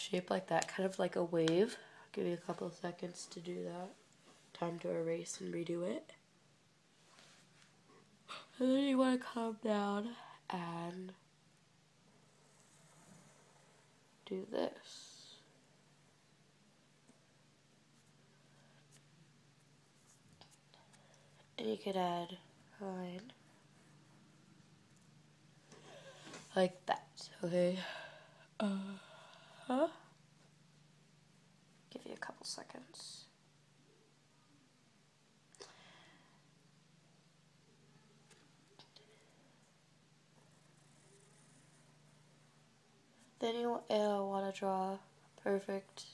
shape like that, kind of like a wave. I'll give you a couple of seconds to do that. Time to erase and redo it. And then you want to come down and do this. And you could add a line like that, okay? Give you a couple seconds. Then you want to draw a perfect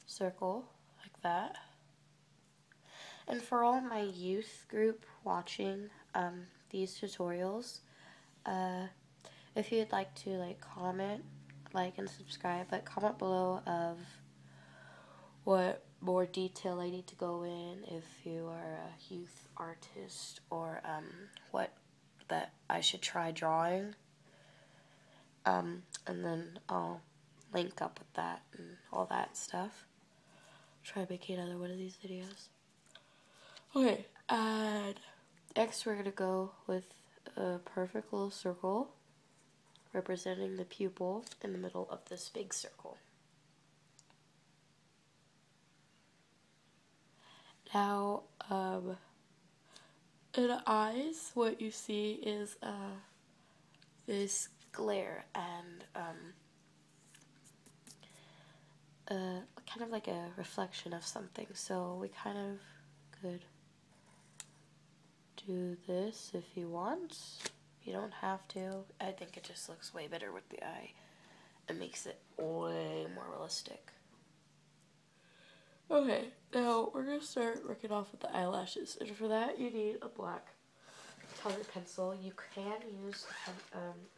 circle like that. And for all my youth group watching these tutorials, if you'd like to comment, like, and subscribe, but comment below of what more detail I need to go in if you are a youth artist, or what that I should try drawing. And then I'll link up with that and all that stuff. Try making another one of these videos. Okay, and next we're going to go with a perfect little circle representing the pupil in the middle of this big circle. Now, in the eyes, what you see is this glare and kind of like a reflection of something. So we kind of could do this if you want. You don't have to. I think it just looks way better with the eye. It makes it way more realistic. Okay, now we're going to start working off with the eyelashes. And for that, you need a black colored pencil. You can use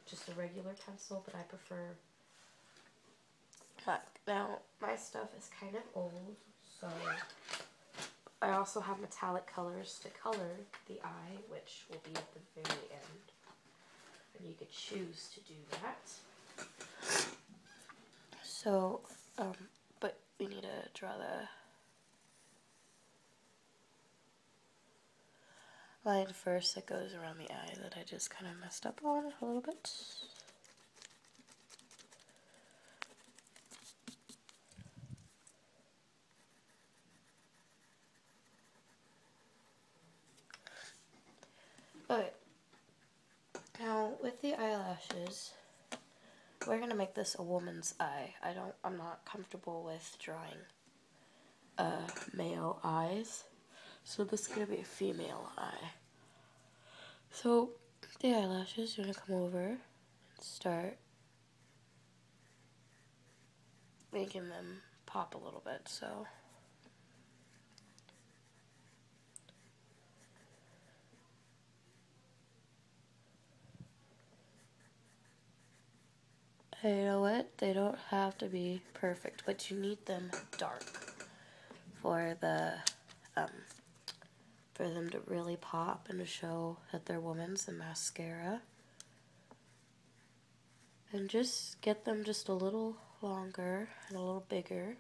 just a regular pencil, but I prefer black. Now, my stuff is kind of old, so I also have metallic colors to color the eye, which will be at the very end. And you could choose to do that. So, but we need to draw the line first that goes around the eye that I just kind of messed up on a little bit. Okay, now with the eyelashes, we're gonna make this a woman's eye. I'm not comfortable with drawing male eyes, so this is gonna be a female eye. So the eyelashes, you're gonna come over and start making them pop a little bit. So hey, you know what? They don't have to be perfect, but you need them dark for the for them to really pop and to show that they're women's. The mascara, and just get them just a little longer and a little bigger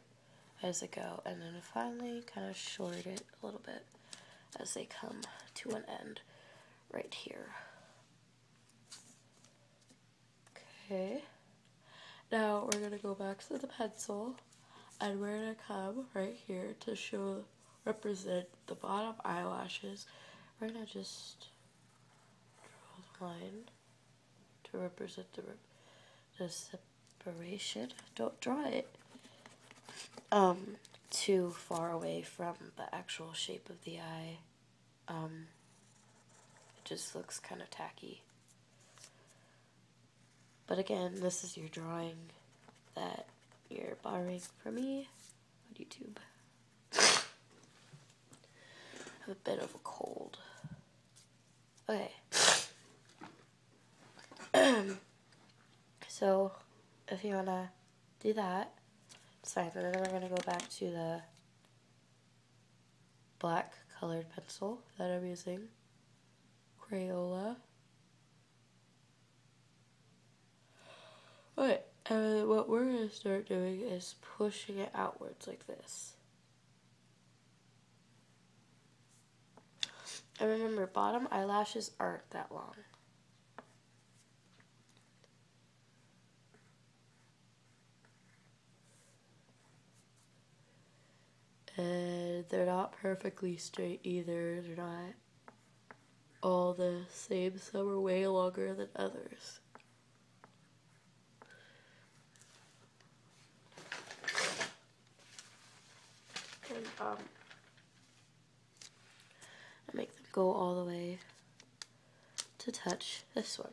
as they go, and then finally kind of short it a little bit as they come to an end right here. Okay, now we're going to go back to the pencil, and we're going to come right here to represent the bottom eyelashes. We're going to just draw the line to represent the separation. Don't draw it too far away from the actual shape of the eye. It just looks kind of tacky. But again, this is your drawing that you're borrowing from me on YouTube. I have a bit of a cold. Okay. So, if you want to do that, it's fine. And then we're going to go back to the black colored pencil that I'm using. Crayola. Okay, And what we're going to start doing is pushing it outwards like this. And remember, bottom eyelashes aren't that long. And they're not perfectly straight either. They're not all the same. Some are way longer than others. And I make them go all the way to touch this one.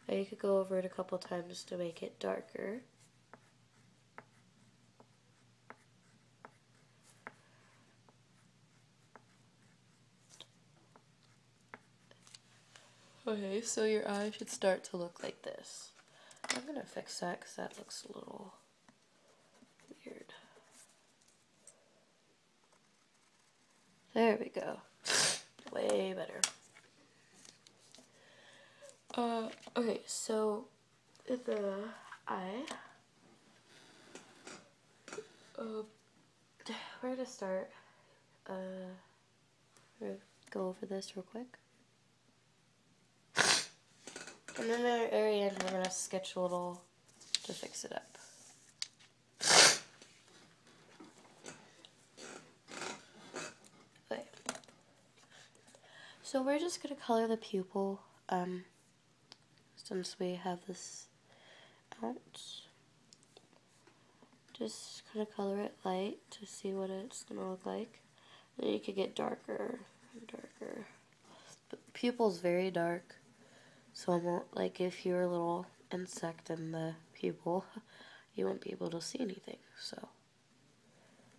And you could go over it a couple times to make it darker. Okay, so your eye should start to look like this. I'm gonna fix that because that looks a little weird. There we go. Way better. Okay, so the eye, where to start? We're gonna go over this real quick. And then at the very end, we're gonna sketch a little to fix it up. Okay. So we're just gonna color the pupil, since we have this out. Just kind of color it light to see what it's gonna look like. Then you could get darker and darker. The pupil's very dark, so I won't, like, if you're a little insect in the pupil, you won't be able to see anything. So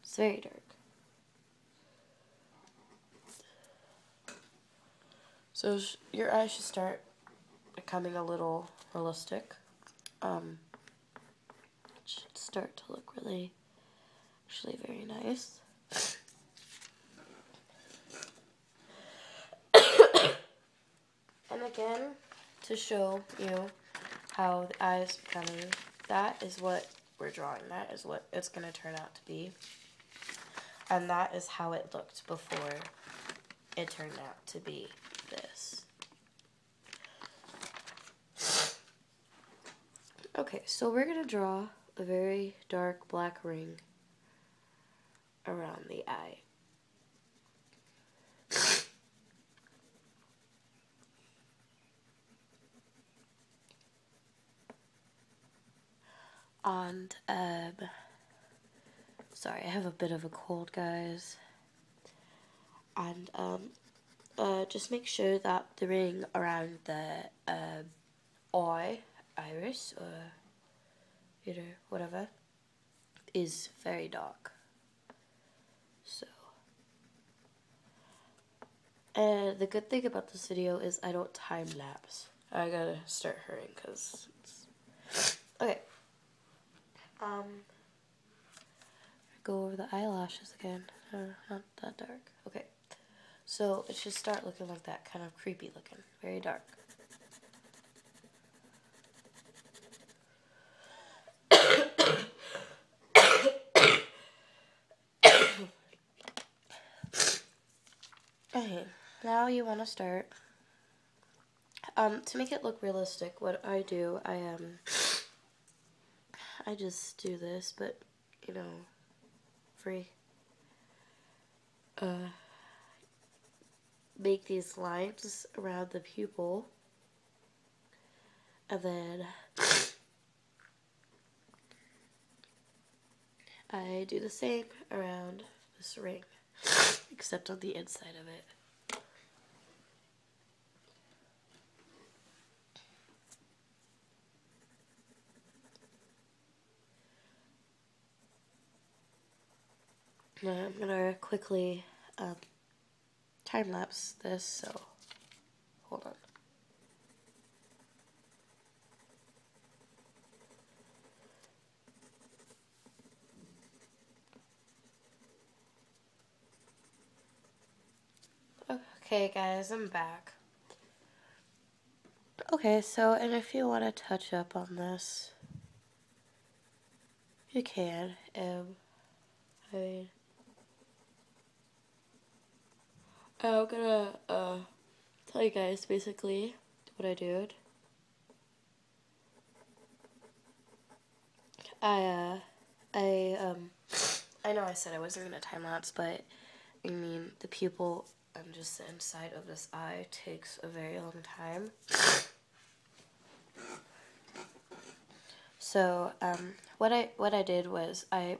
it's very dark. So your eyes should start becoming a little realistic. It should start to look really, actually very nice. And again, to show you how the eyes becoming, that is what we're drawing. That is what it's going to turn out to be. And that is how it looked before it turned out to be this. Okay, so we're going to draw a very dark black ring around the eye. And, sorry, I have a bit of a cold, guys. And, just make sure that the ring around the, iris, or, you know, whatever, is very dark. So, the good thing about this video is I don't time-lapse. I gotta start hurrying, because it's... Okay. Go over the eyelashes again. Not that dark. Okay. So it should start looking like that, kind of creepy looking, very dark. Okay, now you want to start. To make it look realistic, what I do, I just do this, but, you know, free. Make these lines around the pupil, and then I do the same around this ring, except on the inside of it. Now I'm gonna quickly time-lapse this, so hold on. Okay guys, I'm back. Okay, so, and if you want to touch up on this, you can. I'm gonna tell you guys basically what I did. I know I said I wasn't gonna time lapse, but I mean the pupil and just the inside of this eye takes a very long time. So what I did was I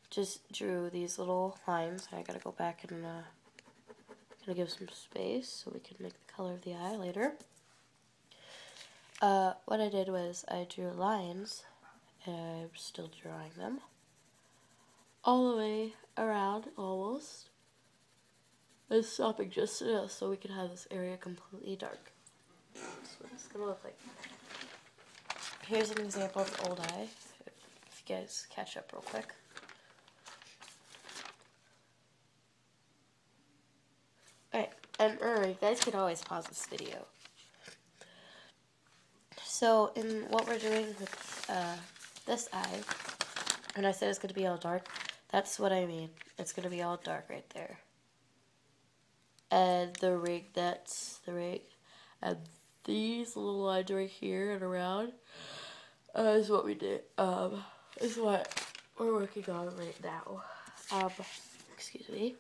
just drew these little lines. I gotta go back and gonna give some space so we can make the color of the eye later. What I did was I drew lines, and I'm still drawing them all the way around almost. I'm stopping just enough so we can have this area completely dark. That's what it's gonna look like. Here's an example of an old eye, if you guys catch up real quick. Alright, and you guys can always pause this video. So, in what we're doing with this eye, when I said it's going to be all dark, that's what I mean. It's going to be all dark right there. And the ring, that's the ring. And these little lines right here and around is what we did, is what we're working on right now. Excuse me.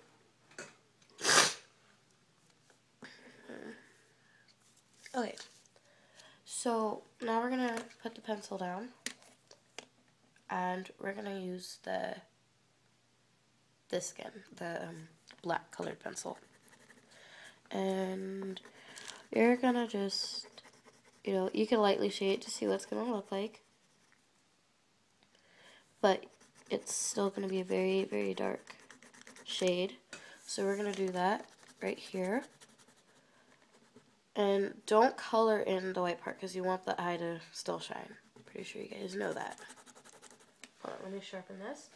Okay. So now we're gonna put the pencil down, and we're gonna use this again, the black colored pencil, and you're gonna just, you can lightly shade to see what it's gonna look like, but it's still gonna be a very, very dark shade. So we're gonna do that right here. And don't color in the white part because you want the eye to still shine. I'm pretty sure you guys know that. Hold on, let me sharpen this.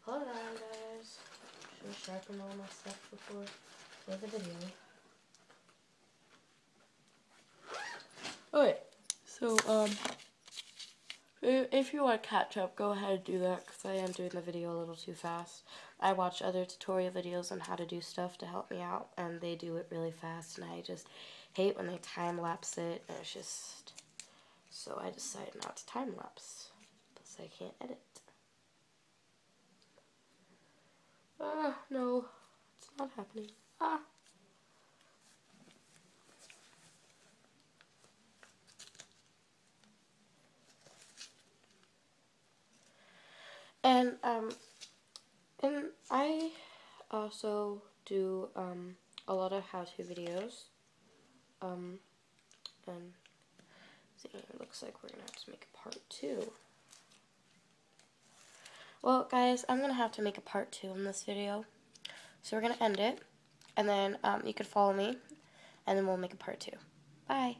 Hold on, guys. Should have sharpened all my stuff before the video. Okay, so if you want to catch up, go ahead and do that because I am doing the video a little too fast. I watch other tutorial videos on how to do stuff to help me out, and they do it really fast, and I just hate when they time-lapse it, and it's just... So I decided not to time-lapse because I can't edit. No, it's not happening. And I also do a lot of how-to videos. And see, it looks like we're gonna have to make a part 2. Well, guys, I'm gonna have to make a part 2 in this video, so we're gonna end it, and then you can follow me, and then we'll make a part 2. Bye.